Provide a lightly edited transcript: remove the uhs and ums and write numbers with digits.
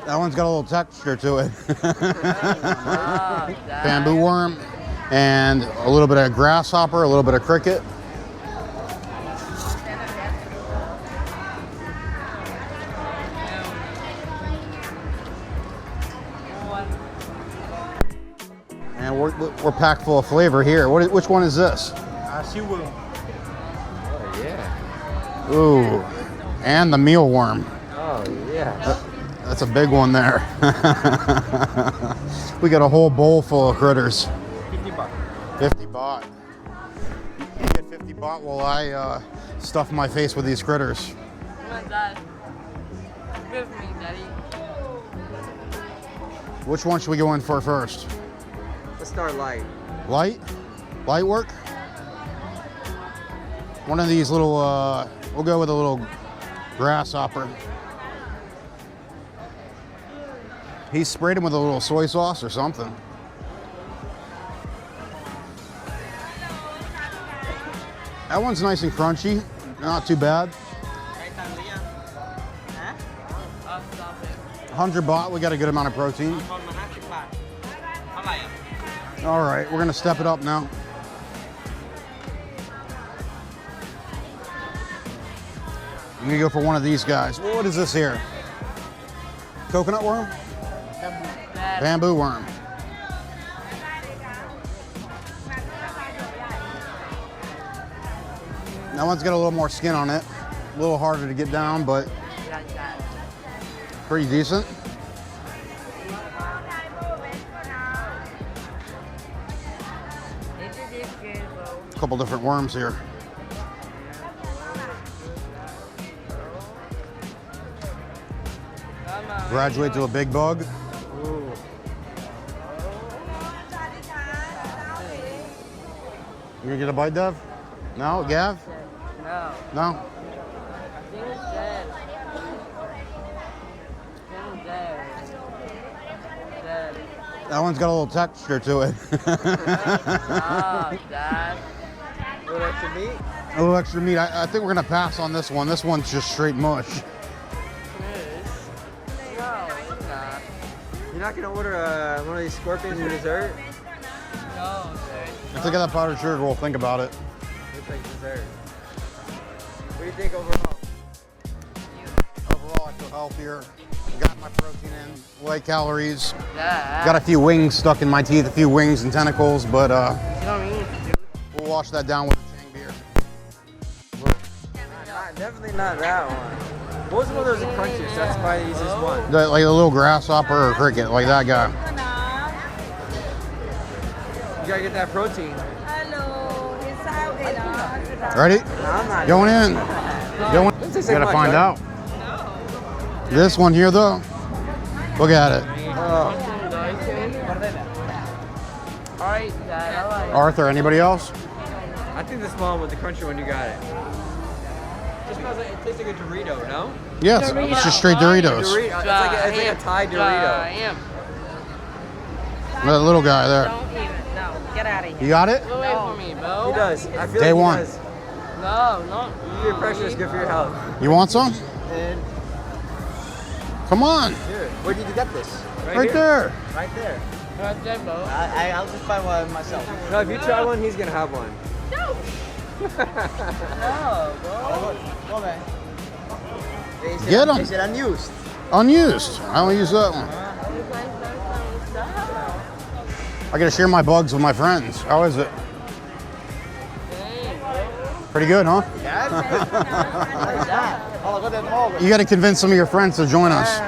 That one's got a little texture to it. Oh, Bamboo worm and a little bit of grasshopper, a little bit of cricket. And we're packed full of flavor here. Which one is this? Seaworm. Oh, yeah. Ooh, and the mealworm. Oh, yeah. That's a big one there. We got a whole bowl full of critters. 50 baht. 50 baht. You get 50 baht while I stuff my face with these critters. Dad. Give me, Daddy. Which one should we go in for first? Let's start light. Light? Light work? One of these little, we'll go with a little grasshopper. He sprayed him with a little soy sauce or something. That one's nice and crunchy, not too bad. 100 baht, we got a good amount of protein. All right, we're gonna step it up now. I'm gonna go for one of these guys. What is this here? Coconut worm? Bamboo worm. That one's got a little more skin on it. A little harder to get down, but pretty decent. A couple different worms here. Graduate to a big bug. Ooh. You gonna get a bite, Dev? No, Gav? No. No? I think it's dead. I think it's dead. Dead. That one's got a little texture to it. Oh, Dad. A little extra meat? A little extra meat. I think we're gonna pass on this one. This one's just straight mush. Fish. No, it's not. You're not gonna order one of these scorpions for dessert? No, sir. Let's look at that powdered sugar roll. Think about it. Looks like dessert. What do you think overall? Overall, I feel healthier. Got my protein in, light calories. Dad. Got a few wings stuck in my teeth, a few wings and tentacles, but You don't mean to do it. we'll wash that down with a Chang beer. Definitely not that one. What was one of those crunchies? That's probably the easiest one. Like a little grasshopper or cricket, like that guy. You gotta get that protein. Ready? No, I'm not. Going in. Going. Doesn't You taste gotta like find much, out. This one here, though. Look at it. Oh. Alright, Dad, I like it. Arthur, anybody else? I think the small one with the crunchy one, you got it. Just because it tastes like a Dorito, no? Yes, it's just straight Doritos. It's like a Thai Dorito. I am. That little guy there. Don't even. No, get out of here. You got it? Get away from me, bro. He does. I feel Day like one. he does. No, not. Peer pressure is good for your health. You want some? And Come on. here, where did you get this? Right here. there. Right there. Right there, bro. I'll just find one myself. No, if you try one, he's gonna have one. No, bro. Go man. Get 'em. They said unused. Unused. I only use that one. I gotta share my bugs with my friends. How is it? Pretty good, huh? Yeah. What is that? Oh, look at that mall. You gotta convince some of your friends to join us.